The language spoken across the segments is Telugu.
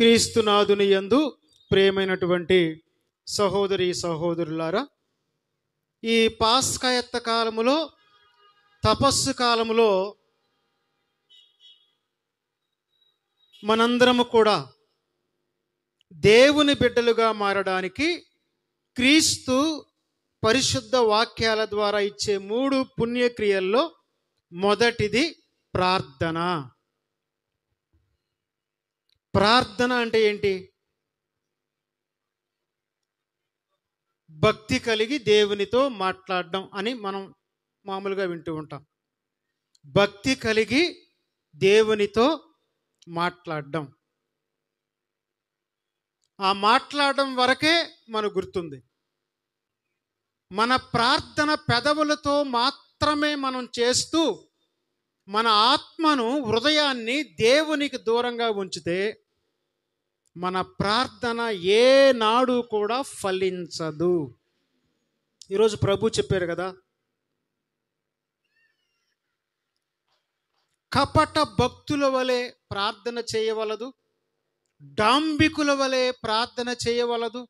క్రీస్తునాథుని యందు ప్రియమైనటువంటి సహోదరి సహోదరులారా, ఈ పాస్కాయత్త కాలములో, తపస్సు కాలములో మనందరము కూడా దేవుని బిడ్డలుగా మారడానికి క్రీస్తు పరిశుద్ధ వాక్యాల ద్వారా ఇచ్చే 3 పుణ్యక్రియల్లో మొదటిది ప్రార్థన. ప్రార్థన అంటే ఏంటి? భక్తి కలిగి దేవునితో మాట్లాడడం అని మనం మామూలుగా వింటూ ఉంటాం. భక్తి కలిగి దేవునితో మాట్లాడడం, ఆ మాట్లాడడం వరకే మనకు గుర్తుంది. మన ప్రార్థన పెదవులతో మాత్రమే మనం చేస్తూ మన ఆత్మను, హృదయాన్ని దేవునికి దూరంగా ఉంచితే మన ప్రార్థన ఏనాడు కూడా ఫలించదు. ఈరోజు ప్రభు చెప్పారు కదా, కపట భక్తుల వలె ప్రార్థన చేయవలదు, డాంబికుల వలె ప్రార్థన చేయవలదు,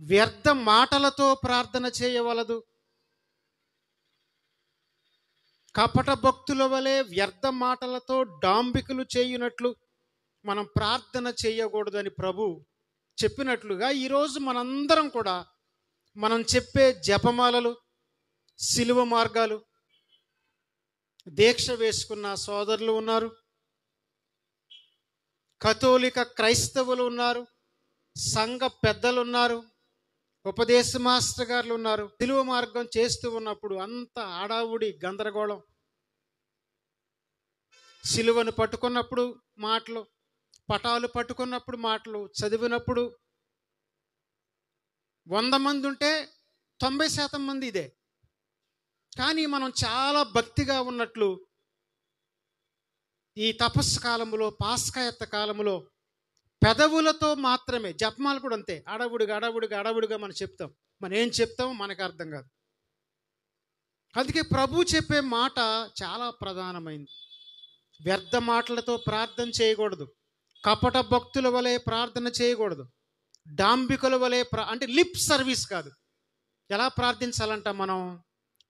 వ్యర్థ మాటలతో ప్రార్థన చేయవలదు. కపట భక్తుల వలె వ్యర్థ మాటలతో డాంబికులు చేయునట్లు మనం ప్రార్థన చేయకూడదని ప్రభు చెప్పినట్లుగా ఈరోజు మనందరం కూడా మనం చెప్పే జపమాలలు, సిలువ మార్గాలు, దీక్ష వేసుకున్న సోదరులు ఉన్నారు, కథోలిక క్రైస్తవులు ఉన్నారు, సంఘ పెద్దలు ఉన్నారు, ఉపదేశ మాస్టర్ గారులు ఉన్నారు. సిలువ మార్గం చేస్తూ ఉన్నప్పుడు అంత ఆడావుడి గందరగోళం. సిలువను పట్టుకున్నప్పుడు మాటలు, పటాలు పట్టుకున్నప్పుడు మాటలు, చదివినప్పుడు 100 మంది ఉంటే 90% మంది ఇదే. కానీ మనం చాలా భక్తిగా ఉన్నట్లు ఈ తపస్సు కాలంలో, పాస్కాయత్త కాలంలో పెదవులతో మాత్రమే, జపమాలు కూడా అంతే, అడవుడిగా మనం చెప్తాం. మనం ఏం చెప్తామో మనకు అర్థం కాదు. అందుకే ప్రభు చెప్పే మాట చాలా ప్రధానమైంది. వ్యర్థ మాటలతో ప్రార్థన చేయకూడదు, కపట భక్తుల వలె ప్రార్థన చేయకూడదు, డాంబికుల వలె అంటే లిప్ సర్వీస్ కాదు. ఎలా ప్రార్థించాలంట? మనం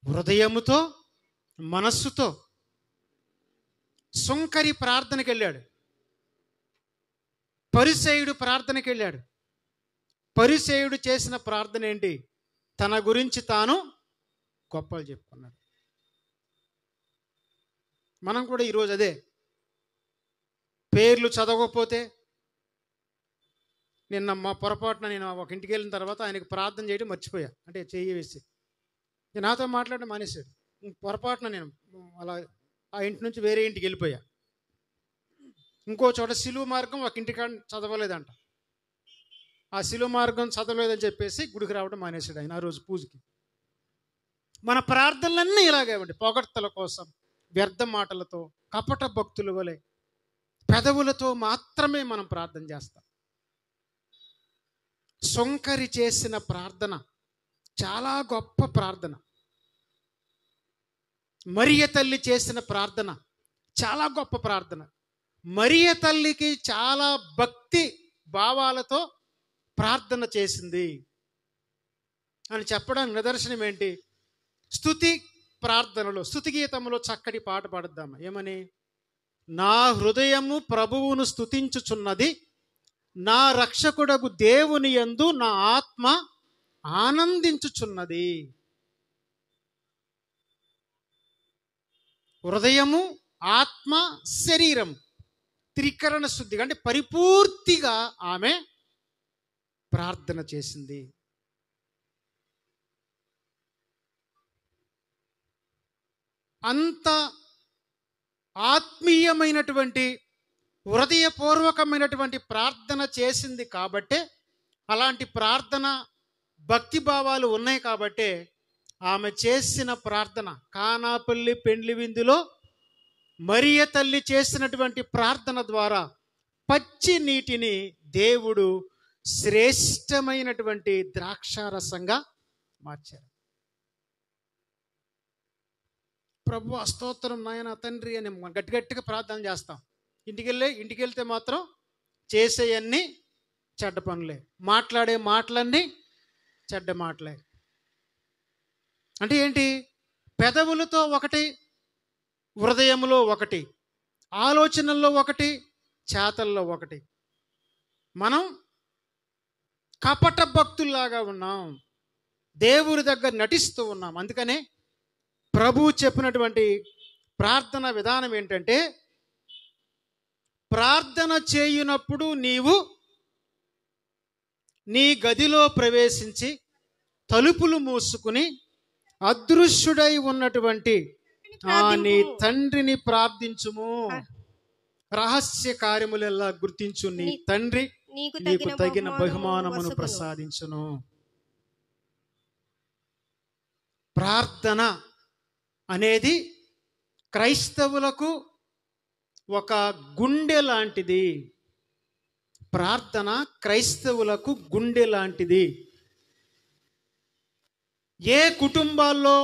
హృదయముతో, మనస్సుతో. సుంకరి ప్రార్థనకి వెళ్ళాడు, పరిసయ్యుడు ప్రార్థనకి వెళ్ళాడు. పరిసయ్యుడు చేసిన ప్రార్థన ఏంటి? తన గురించి తాను గొప్పలు చెప్పుకున్నాడు. మనం కూడా ఈరోజు అదే. పేర్లు చదవకపోతే, నిన్న మా పొరపాటున నేను ఒక ఇంటికి వెళ్ళిన తర్వాత ఆయనకు ప్రార్థన చేయడం మర్చిపోయా, అంటే చెయ్యి వేసి నాతో మాట్లాడడం మానేశాడు. పొరపాటున నేను అలా ఆ ఇంటి నుంచి వేరే ఇంటికి వెళ్ళిపోయా. ఇంకో చోట సిలువ మార్గం ఒక ఇంటికాడ చదవలేదంట. ఆ సిలువ మార్గం చదవలేదని చెప్పేసి గుడికి రావడం మానేశాడు ఆయన ఆ రోజు పూజకి. మన ప్రార్థనలన్నీ ఇలాగే ఉంటాయి. పొగడ్తల కోసం, వ్యర్థ మాటలతో, కపట భక్తుల వలె పెదవులతో మాత్రమే మనం ప్రార్థన చేస్తాం. సుంకరి చేసిన ప్రార్థన చాలా గొప్ప ప్రార్థన. మరియ తల్లి చేసిన ప్రార్థన చాలా గొప్ప ప్రార్థన. మరియ తల్లికి చాలా భక్తి భావాలతో ప్రార్థన చేసింది అని చెప్పడానికి నిదర్శనం ఏంటి? స్తుతి ప్రార్థనలో, స్తుతి గీతంలో చక్కటి పాట పాడుద్దామా? ఏమని? నా హృదయము ప్రభువును స్తుతించుచున్నది, నా రక్షకుడగు దేవుని యందు నా ఆత్మ ఆనందించుచున్నది. హృదయము, ఆత్మ, శరీరం త్రికరణ శుద్ధిగా, అంటే పరిపూర్తిగా ఆమె ప్రార్థన చేసింది. అంత ఆత్మీయమైనటువంటి, హృదయపూర్వకమైనటువంటి ప్రార్థన చేసింది కాబట్టే, అలాంటి ప్రార్థన భక్తి భావాలు ఉన్నాయి కాబట్టే ఆమె చేసిన ప్రార్థన, కానాపల్లి పెండ్లి విందులో మరియ తల్లి చేసినటువంటి ప్రార్థన ద్వారా పచ్చి నీటిని దేవుడు శ్రేష్టమైనటువంటి ద్రాక్షారసంగా మార్చారు. ప్రభు స్తోత్రం నాయన తండ్రి అని గట్టిగా ప్రార్థన చేస్తాం. ఇంటికి వెళ్తే మాత్రం చేసేయన్నీ చెడ్డ పనులే, మాట్లాడే మాటలన్నీ చెడ్డ మాటలే. అంటే ఏంటి? పెదవులతో ఒకటి, హృదయంలో ఒకటి, ఆలోచనల్లో ఒకటి, చేతల్లో ఒకటి. మనం కపట భక్తుల్లాగా ఉన్నాం, దేవుడి దగ్గర నటిస్తూ ఉన్నాం. అందుకనే ప్రభువు చెప్పినటువంటి ప్రార్థన విధానం ఏంటంటే, ప్రార్థన చేయునప్పుడు నీవు నీ గదిలో ప్రవేశించి తలుపులు మూసుకుని అదృశ్యుడై ఉన్నటువంటి నీ తండ్రిని ప్రార్థించుము. రహస్య కార్యములెల్లా గుర్తించు, నీ తండ్రి నీకు తగిన బహుమానమును ప్రసాదించును. ప్రార్థన అనేది క్రైస్తవులకు ఒక గుండె లాంటిది. ప్రార్థన క్రైస్తవులకు గుండె లాంటిది. ఏ కుటుంబాల్లో,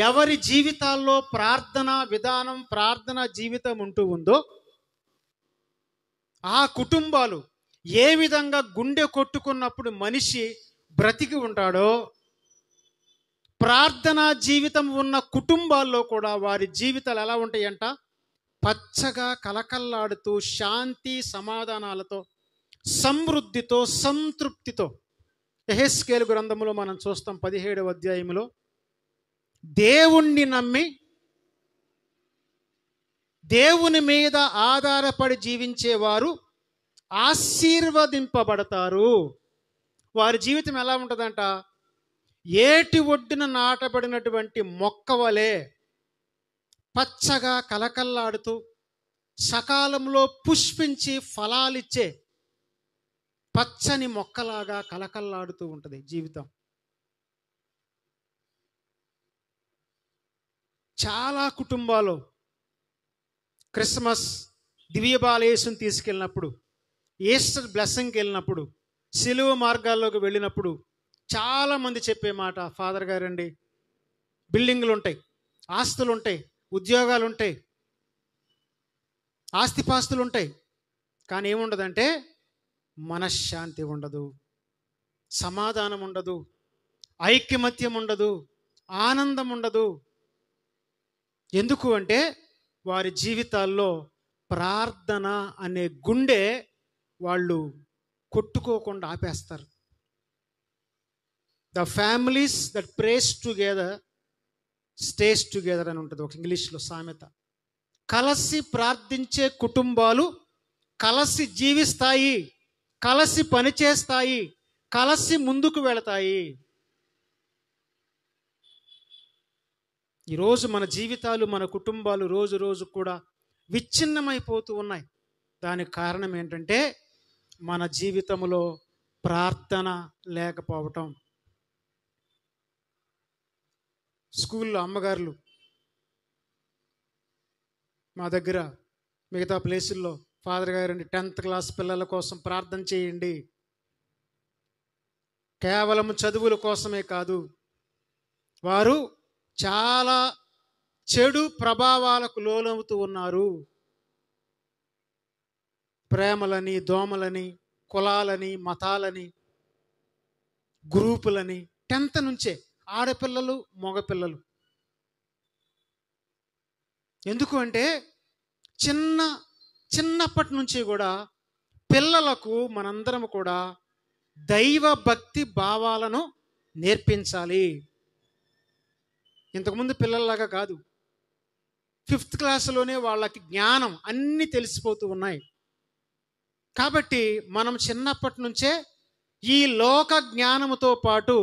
ఎవరి జీవితాల్లో ప్రార్థన విధానం, ప్రార్థన జీవితం ఉంటూ ఉందో ఆ కుటుంబాలు ఏ విధంగా గుండె కొట్టుకున్నప్పుడు మనిషి బ్రతికి ఉంటాడో, ప్రార్థనా జీవితం ఉన్న కుటుంబాల్లో కూడా వారి జీవితాలు ఎలా ఉంటాయంట? పచ్చగా కలకల్లాడుతూ, శాంతి సమాధానాలతో, సమృద్ధితో, సంతృప్తితో. యెహెజ్కేలు గ్రంథములో మనం చూస్తాం 17వ అధ్యాయంలో, దేవుణ్ణి నమ్మి దేవుని మీద ఆధారపడి జీవించేవారు ఆశీర్వదింపబడతారు. వారి జీవితం ఎలా ఉంటుందంట? ఏటి ఒడ్డున నాటబడినటువంటి మొక్క వలె పచ్చగా కలకల్లాడుతూ, సకాలంలో పుష్పించి ఫలాలిచ్చే పచ్చని మొక్కలాగా కలకల్లాడుతూ ఉంటుంది జీవితం. చాలా కుటుంబాలు క్రిస్మస్ దివ్యబాలయేసుని తీసుకెళ్ళినప్పుడు, ఈస్టర్ బ్లెస్సింగ్కి వెళ్ళినప్పుడు, సిలువ మార్గాల్లోకి వెళ్ళినప్పుడు చాలామంది చెప్పే మాట, ఫాదర్ గారండి, బిల్డింగులు ఉంటాయి, ఆస్తులు ఉంటాయి, ఉద్యోగాలు ఉంటాయి, ఆస్తిపాస్తులు ఉంటాయి, కానీ ఏముండదంటే మనశ్శాంతి ఉండదు, సమాధానం ఉండదు, ఐక్యమత్యం ఉండదు, ఆనందం ఉండదు. ఎందుకు అంటే వారి జీవితాల్లో ప్రార్థన అనే గుండె వాళ్ళు కొట్టుకోకుండా ఆపేస్తారు. The families that praise together stays together అని ఉంటుంది ఒక ఇంగ్లీష్లో సామెత. కలిసి ప్రార్థించే కుటుంబాలు కలిసి జీవిస్తాయి, కలిసి పనిచేస్తాయి, కలిసి ముందుకు వెళతాయి. ఈరోజు మన జీవితాలు, మన కుటుంబాలు రోజు రోజు కూడా విచ్ఛిన్నమైపోతూ ఉన్నాయి. దానికి కారణం ఏంటంటే మన జీవితంలో ప్రార్థన లేకపోవటం. స్కూల్లో అమ్మగారులు మా దగ్గర, మిగతా ప్లేసుల్లో, ఫాదర్ గారండి 10th క్లాస్ పిల్లల కోసం ప్రార్థన చేయండి. కేవలం చదువుల కోసమే కాదు, వారు చాలా చెడు ప్రభావాలకు లోనవుతూ ఉన్నారు. ప్రేమలని, దోమలని, కులాలని, మతాలని, గ్రూపులని 10th నుంచే, ఆడపిల్లలు, మగపిల్లలు. ఎందుకు అంటే చిన్నప్పటి నుంచి కూడా పిల్లలకు మనందరం కూడా దైవ భక్తి భావాలను నేర్పించాలి. ఇంతకుముందు పిల్లల్లాగా కాదు, 5th క్లాసులోనే వాళ్ళకి జ్ఞానం అన్నీ తెలిసిపోతూ ఉన్నాయి. కాబట్టి మనం చిన్నప్పటి నుంచే ఈ లోక జ్ఞానముతో పాటు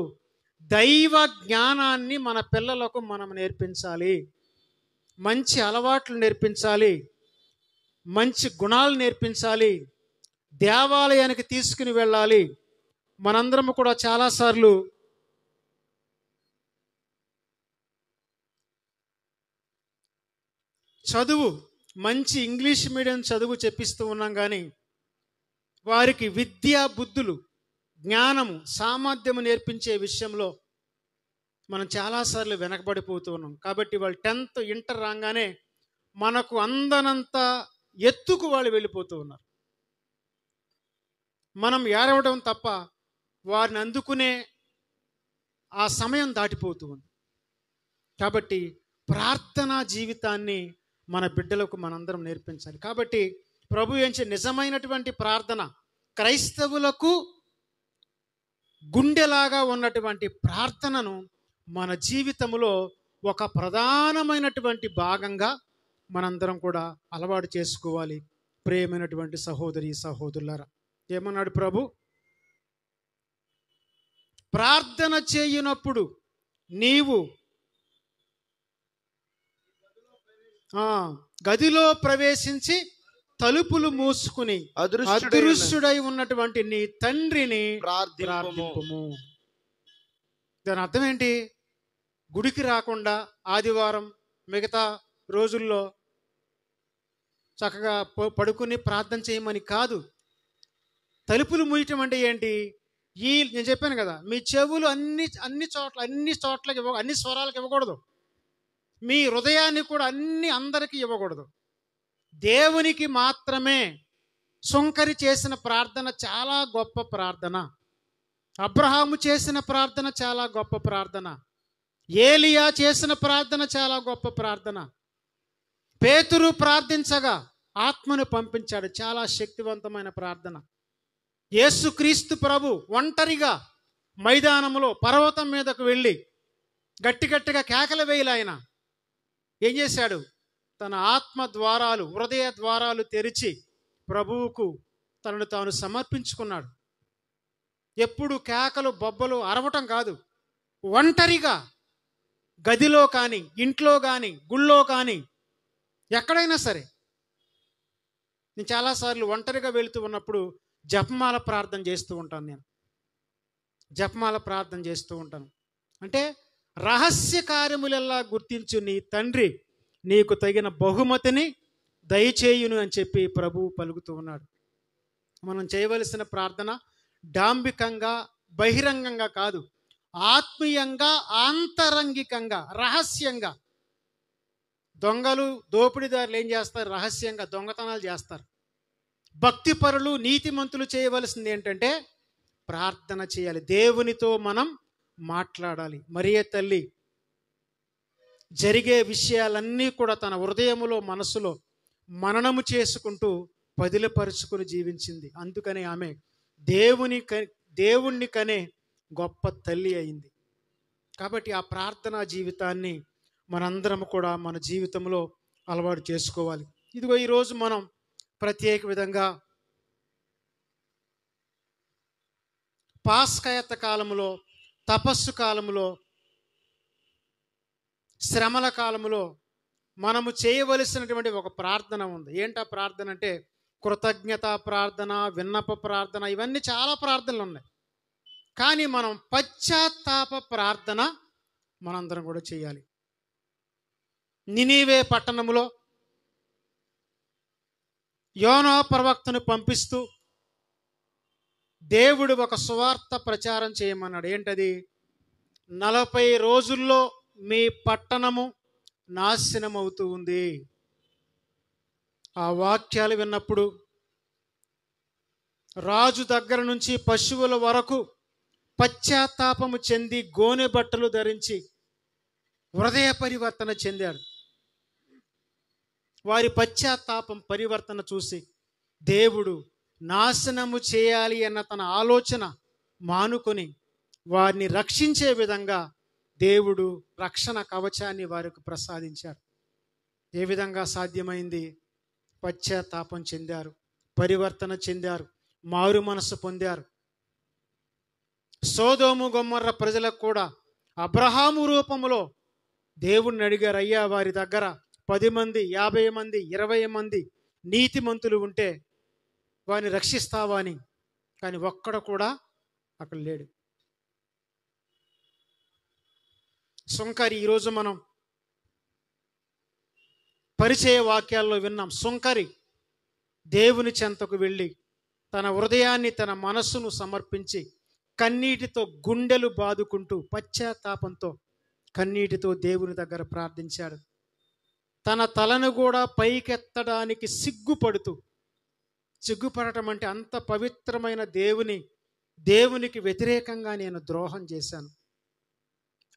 దైవ జ్ఞానాన్ని మన పిల్లలకు మనం నేర్పించాలి. మంచి అలవాట్లు నేర్పించాలి, మంచి గుణాలు నేర్పించాలి, దేవాలయానికి తీసుకుని వెళ్ళాలి. మనందరం కూడా చాలాసార్లు చదువు, మంచి ఇంగ్లీష్ మీడియం చదువు చెప్పిస్తూ ఉన్నాం, కానీ వారికి విద్యా బుద్ధులు, జ్ఞానము, సామర్థ్యము నేర్పించే విషయంలో మనం చాలాసార్లు వెనకబడిపోతూ ఉన్నాం. కాబట్టి వాళ్ళు 10th ఇంటర్ రాగానే మనకు అందనంత ఎత్తుకు వాళ్ళు వెళ్ళిపోతూ ఉన్నారు. మనం ఏడవడం తప్ప వారిని అందుకునే ఆ సమయం దాటిపోతూ ఉంది. కాబట్టి ప్రార్థనా జీవితాన్ని మన బిడ్డలకు మనందరం నేర్పించాలి. కాబట్టి ప్రభు ఏంచే నిజమైనటువంటి ప్రార్థన, క్రైస్తవులకు గుండెలాగా ఉన్నటువంటి ప్రార్థనను మన జీవితంలో ఒక ప్రధానమైనటువంటి భాగంగా మనందరం కూడా అలవాటు చేసుకోవాలి. ప్రియమైనటువంటి సహోదరి సహోదరులారా, ఏమన్నాడు ప్రభు? ప్రార్థన చేయనప్పుడు నీవు గదిలో ప్రవేశించి తలుపులు మూసుకుని అదృశ్యుడై ఉన్నటువంటి నీ తండ్రిని ప్రార్థింపుము. దాని అర్థం ఏంటి? గుడికి రాకుండా ఆదివారం మిగతా రోజుల్లో చక్కగా పడుకుని ప్రార్థన చేయమని కాదు. తలుపులు మూయటం అంటే ఏంటి? నేను చెప్పాను కదా, మీ చెవులు అన్ని చోట్లకి అన్ని స్వరాలకు ఇవ్వకూడదు. మీ హృదయాన్ని కూడా అందరికీ ఇవ్వకూడదు. దేవునికి మాత్రమే. సుంకరి చేసిన ప్రార్థన చాలా గొప్ప ప్రార్థన. అబ్రహాము చేసిన ప్రార్థన చాలా గొప్ప ప్రార్థన. ఏలియా చేసిన ప్రార్థన చాలా గొప్ప ప్రార్థన. పేతురు ప్రార్థించగా ఆత్మను పంపించాడు, చాలా శక్తివంతమైన ప్రార్థన. యేసుక్రీస్తు ప్రభు ఒంటరిగా మైదానంలో పర్వతం మీదకు వెళ్ళి గట్టిగా కేకలు వేయాలి. ఆయన ఏం చేశాడు? తన ఆత్మ ద్వారాలు, హృదయ ద్వారాలు తెరిచి ప్రభువుకు తనను తాను సమర్పించుకున్నాడు. ఎప్పుడు కేకలు బొబ్బలు అరవటం కాదు, ఒంటరిగా గదిలో కానీ, ఇంట్లో కానీ, గుళ్ళో కానీ, ఎక్కడైనా సరే. నేను చాలాసార్లు ఒంటరిగా వెళుతూ ఉన్నప్పుడు జపమాల ప్రార్థన చేస్తూ ఉంటాను. నేను జపమాల ప్రార్థన చేస్తూ ఉంటాను. అంటే రహస్య కార్యములెల్లా గుర్తించు నీ తండ్రి నీకు తగిన బహుమతిని దయచేయును అని చెప్పి ప్రభువు పలుకుతూ ఉన్నాడు. మనం చేయవలసిన ప్రార్థన డాంబికంగా, బహిరంగంగా కాదు, ఆత్మీయంగా, ఆంతరంగికంగా, రహస్యంగా. దొంగలు, దోపిడీదారులు ఏం చేస్తారు? రహస్యంగా దొంగతనాలు చేస్తారు. భక్తిపరులు, నీతిమంతులు చేయవలసింది ఏంటంటే ప్రార్థన చేయాలి. దేవునితో మనం మాట్లాడాలి. మరియ తల్లి జరిగే విషయాలన్నీ కూడా తన హృదయములో, మనసులో మననము చేసుకుంటూ పదిలపరుచుకుని జీవించింది. అందుకని ఆమె దేవుణ్ణి కనే గొప్ప తల్లి అయింది. కాబట్టి ఆ ప్రార్థనా జీవితాన్ని మనందరం కూడా మన జీవితంలో అలవాటు చేసుకోవాలి. ఇదిగో ఈరోజు మనం ప్రత్యేక విధంగా పాస్కయత కాలంలో, తపస్సు కాలంలో, శ్రమల కాలంలో మనము చేయవలసినటువంటి ఒక ప్రార్థన ఉంది. ఏంటా ప్రార్థన అంటే కృతజ్ఞత ప్రార్థన, విన్నప ప్రార్థన, ఇవన్నీ చాలా ప్రార్థనలు ఉన్నాయి. కానీ మనం పశ్చాత్తాప ప్రార్థన మనందరం కూడా చేయాలి. నినీవే పట్టణములో యోనా ప్రవక్తను పంపిస్తూ దేవుడు ఒక సువార్త ప్రచారం చేయమన్నాడు. ఏంటది? 40 రోజుల్లో మీ పట్టణము నాశనం అవుతూ ఉంది. ఆ వాక్యాలు విన్నప్పుడు రాజు దగ్గర నుంచి పశువుల వరకు పశ్చాత్తాపము చెంది గోనె బట్టలు ధరించి హృదయ పరివర్తన చెందాడు. వారి పశ్చాత్తాపం, పరివర్తన చూసి దేవుడు నాశనము చేయాలి అన్న తన ఆలోచన మానుకొని వారిని రక్షించే విధంగా దేవుడు రక్షణ కవచాన్ని వారికి ప్రసాదించాడు. ఏ విధంగా సాధ్యమైంది? పశ్చాత్తాపం చెందారు, పరివర్తన చెందారు, మారు మనసు పొందారు. సోదోము గొమొర్రా ప్రజలకు కూడా అబ్రహాము రూపములో దేవుణ్ణి అడిగారు, అయ్యా వారి దగ్గర 10 మంది, 50 మంది, 20 మంది నీతిమంతులు ఉంటే వారిని రక్షిస్తావా అని. కానీ ఒక్కడ కూడా అక్కడ లేడు. సుంకరి, ఈరోజు మనం పరిచయ వాక్యాల్లో విన్నాం. సుంకరి దేవుని చెంతకు వెళ్ళి తన హృదయాన్ని, తన మనస్సును సమర్పించి కన్నీటితో గుండెలు బాదుకుంటూ పశ్చాత్తాపంతో కన్నీటితో దేవుని దగ్గర ప్రార్థించాడు. తన తలను కూడా పైకెత్తడానికి సిగ్గుపడుతూ సిగ్గుపడటం అంటే అంత పవిత్రమైన దేవునికి వ్యతిరేకంగా నేను ద్రోహం చేశాను,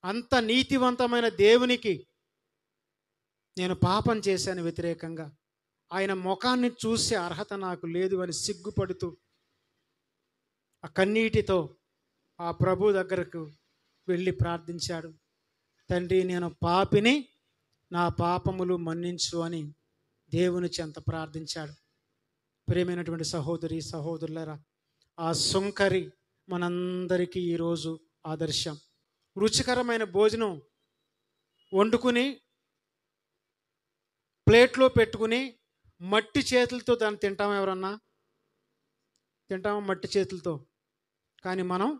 అంత నీతివంతమైన దేవునికి నేను పాపం చేశాను వ్యతిరేకంగా. ఆయన ముఖాన్ని చూసే అర్హత నాకు లేదు అని సిగ్గుపడుతూ ఆ కన్నీటితో ఆ ప్రభు దగ్గరకు వెళ్ళి ప్రార్థించాడు. తండ్రి, నేను పాపిని, నా పాపములు మన్నించు అని దేవుని చెంత ప్రార్థించాడు. ప్రియమైనటువంటి సహోదరి సహోదరులారా, ఆ సుంకరి మనందరికీ ఈరోజు ఆదర్శం. రుచికరమైన భోజనం వండుకుని ప్లేట్లో పెట్టుకుని మట్టి చేతులతో దాన్ని తింటాం. ఎవరన్నా తింటామా మట్టి చేతులతో? కానీ మనం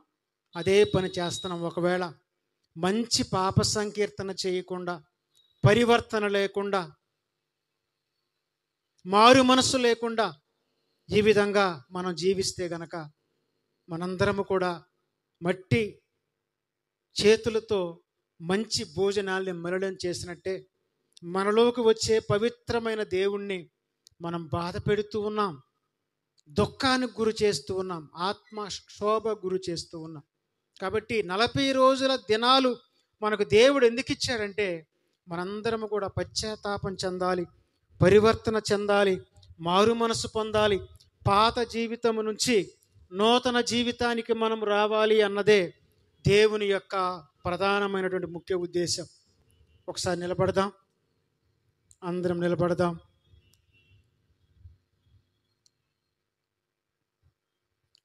అదే పని చేస్తున్నాం. ఒకవేళ మంచి పాప సంకీర్తన చేయకుండా, పరివర్తన లేకుండా, మారు మనస్సు లేకుండా ఈ విధంగా మనం జీవిస్తే గనక మనందరము కూడా మట్టి చేతులతో మంచి భోజనాల్ని మలినం చేసినట్టే మనలోకి వచ్చే పవిత్రమైన దేవుణ్ణి మనం బాధ పెడుతూ ఉన్నాం, దుఃఖానికి గురి చేస్తూ ఉన్నాం, ఆత్మ క్షోభ గురి చేస్తూ ఉన్నాం. కాబట్టి 40 రోజుల దినాలు మనకు దేవుడు ఎందుకు ఇచ్చాడంటే మనందరము కూడా పశ్చాత్తాపం చెందాలి, పరివర్తన చెందాలి, మారు మనసు పొందాలి, పాత జీవితం నుంచి నూతన జీవితానికి మనం రావాలి అన్నదే దేవుని యొక్క ప్రధానమైనటువంటి ముఖ్య ఉద్దేశం. ఒకసారి నిలబడదాం, అందరం నిలబడదాం.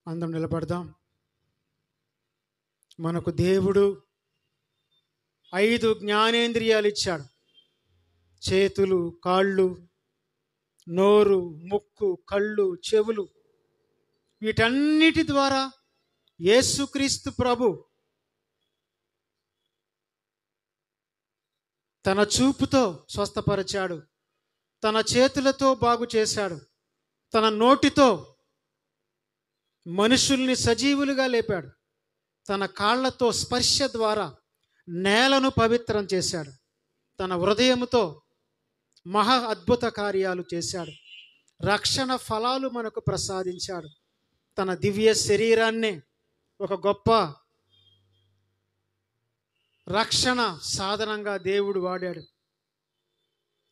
అందరం నిలబడదాం. మనకు దేవుడు 5 జ్ఞానేంద్రియాలు ఇచ్చాడు. చేతులు, కాళ్ళు, నోరు, ముక్కు, కళ్ళు, చెవులు. వీటన్నిటి ద్వారా యేసుక్రీస్తు ప్రభు తన చూపుతో స్వస్థపరిచాడు, తన చేతులతో బాగు చేశాడు, తన నోటితో మనుషుల్ని సజీవులుగా లేపాడు, తన కాళ్లతో స్పర్శ ద్వారా నేలను పవిత్రం చేశాడు, తన హృదయముతో మహా అద్భుత కార్యాలు చేశాడు, రక్షణ ఫలాలు మనకు ప్రసాదించాడు, తన దివ్య శరీరాన్ని ఒక గొప్ప రక్షణ సాధనంగా దేవుడు వాడాడు.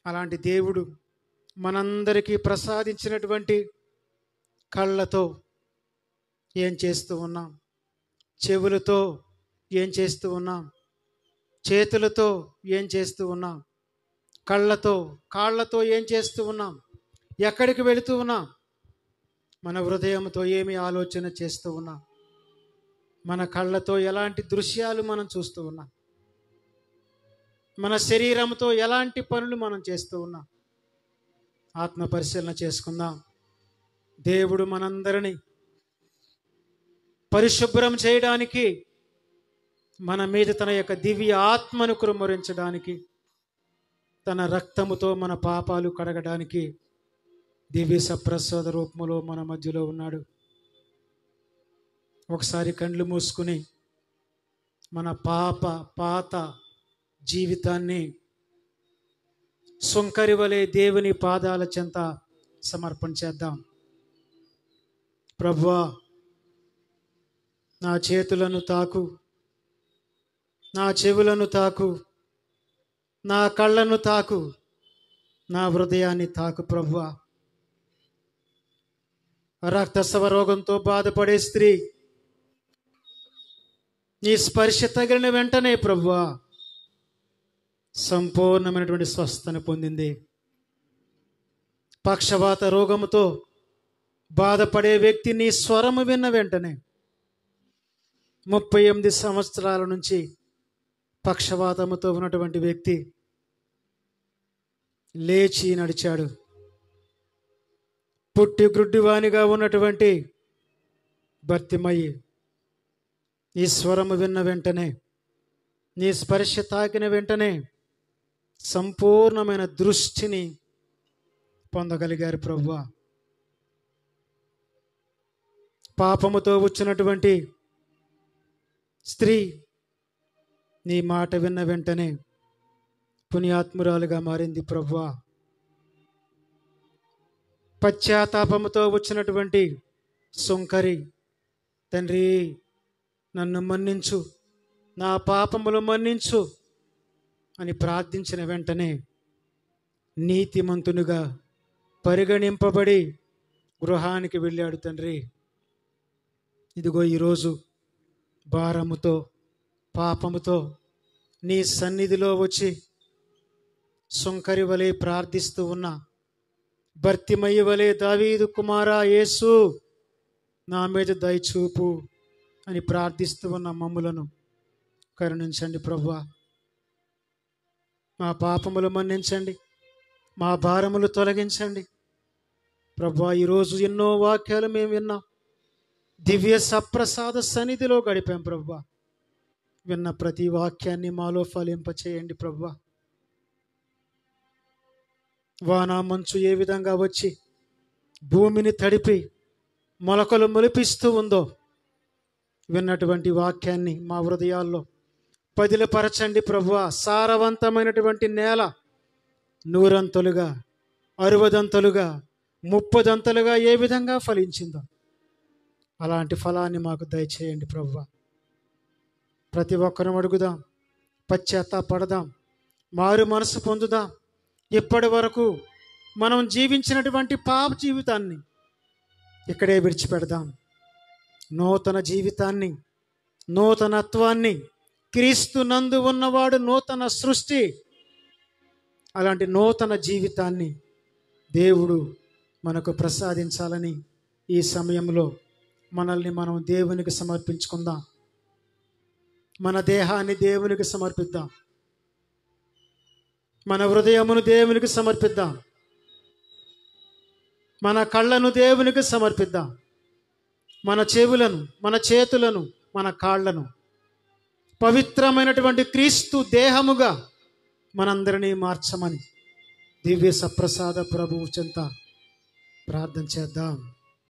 అలాంటి దేవుడు మనందరికీ ప్రసాదించినటువంటి కళ్ళతో ఏం చేస్తూ ఉన్నాం, చెవులతో ఏం చేస్తూ ఉన్నాం, చేతులతో ఏం చేస్తూ ఉన్నాం, కాళ్ళతో ఏం చేస్తూ ఉన్నాం, ఎక్కడికి వెళుతూ ఉన్నాం, మన హృదయంతో ఏమి ఆలోచన చేస్తూ ఉన్నాం, మన కళ్ళతో ఎలాంటి దృశ్యాలు మనం చూస్తూ ఉన్నాం, మన శరీరంతో ఎలాంటి పనులు మనం చేస్తూ ఉన్నాం. ఆత్మ పరిశీలన చేసుకుందాం. దేవుడు మనందరినీ పరిశుభ్రం చేయడానికి, మన మీద తన యొక్క దివ్య ఆత్మను కుమ్మరించడానికి, తన రక్తముతో మన పాపాలు కడగడానికి దివ్య సప్రసాద రూపంలో మన మధ్యలో ఉన్నాడు. ఒకసారి కళ్ళు మూసుకుని మన పాత జీవితాన్ని సుంకరి వలె దేవుని పాదాల చెంత సమర్పణ చేద్దాం. ప్రభువా, నా చేతులను తాకు, నా చెవులను తాకు, నా కళ్ళను తాకు, నా హృదయాన్ని తాకు. ప్రభువా, రక్తస్రావ రోగంతో బాధపడే స్త్రీ నీ స్పర్శ తగిలిన వెంటనే ప్రభువా సంపూర్ణమైనటువంటి స్వస్థను పొందింది. పక్షవాత రోగముతో బాధపడే వ్యక్తి నీ స్వరము విన్న వెంటనే 38 సంవత్సరాల నుంచి పక్షవాతముతో ఉన్నటువంటి వ్యక్తి లేచి నడిచాడు. పుట్టి గ్రుడ్డివానిగా ఉన్నటువంటి భర్తిమయ్యి నీ స్వరము విన్న వెంటనే, నీ స్పర్శ తాకిన వెంటనే సంపూర్ణమైన దృష్టిని పొందగలిగారు. ప్రభువా, పాపముతో వచ్చినటువంటి స్త్రీ నీ మాట విన్న వెంటనే పుణ్యాత్మురాలుగా మారింది. ప్రభువా, పశ్చాత్తాపముతో వచ్చినటువంటి సుంకరి, తండ్రి నన్ను మన్నించు, నా పాపములు మన్నించు అని ప్రార్థించిన వెంటనే నీతిమంతునిగా పరిగణింపబడి గృహానికి వెళ్ళాడు. తండ్రి, ఇదిగో ఈరోజు భారముతో పాపముతో నీ సన్నిధిలో వచ్చి సుంకరి వలె ప్రార్థిస్తూ ఉన్న భర్తిమయ్య వలె, దావీదు కుమారా యేసు నా మీద దయచూపు అని ప్రార్థిస్తూ ఉన్న మమ్ములను కరుణించండి ప్రభువా. మా పాపములు మన్నించండి, మా భారములు తొలగించండి ప్రభువా. ఈరోజు ఎన్నో వాక్యాలు మేము విన్నాం, దివ్య సప్రసాద సన్నిధిలో గడిపాం ప్రభువా. విన్న ప్రతి వాక్యాన్ని మాలో ఫలింపచేయండి ప్రభువా. వాన మంచు ఏ విధంగా వచ్చి భూమిని తడిపి మొలకలు మొలిపిస్తూ ఉందో, విన్నటువంటి వాక్యాన్ని మా హృదయాల్లో పదిలపరచండి ప్రభువా. సారవంతమైనటువంటి నేల 100 అంతలుగా, 60 అంతలుగా, 30 అంతలుగా ఏ విధంగా ఫలించిందో అలాంటి ఫలాన్ని మాకు దయచేయండి ప్రభువా. ప్రతి ఒక్కరం అడుగుదాం, పశ్చాత్తాపడదాం, మారు మనసు పొందుదాం. ఇప్పటి వరకు మనం జీవించినటువంటి పాప జీవితాన్ని ఇక్కడే విడిచిపెడదాం. నూతన జీవితాన్ని, నూతనత్వాన్ని, క్రీస్తు నందు ఉన్నవాడు నూతన సృష్టి, అలాంటి నూతన జీవితాన్ని దేవుడు మనకు ప్రసాదించాలని ఈ సమయంలో మనల్ని మనం దేవునికి సమర్పించుకుందాం. మన దేహాన్ని దేవునికి సమర్పిద్దాం, మన హృదయమును దేవునికి సమర్పిద్దాం, మన కళ్ళను దేవునికి సమర్పిద్దాం, మన చెవులను, మన చేతులను, మన కాళ్లను పవిత్రమైనటువంటి క్రీస్తు దేహముగా మనందరినీ మార్చమని దివ్య సప్రసాద ప్రభువు చెంత ప్రార్థన చేద్దాం.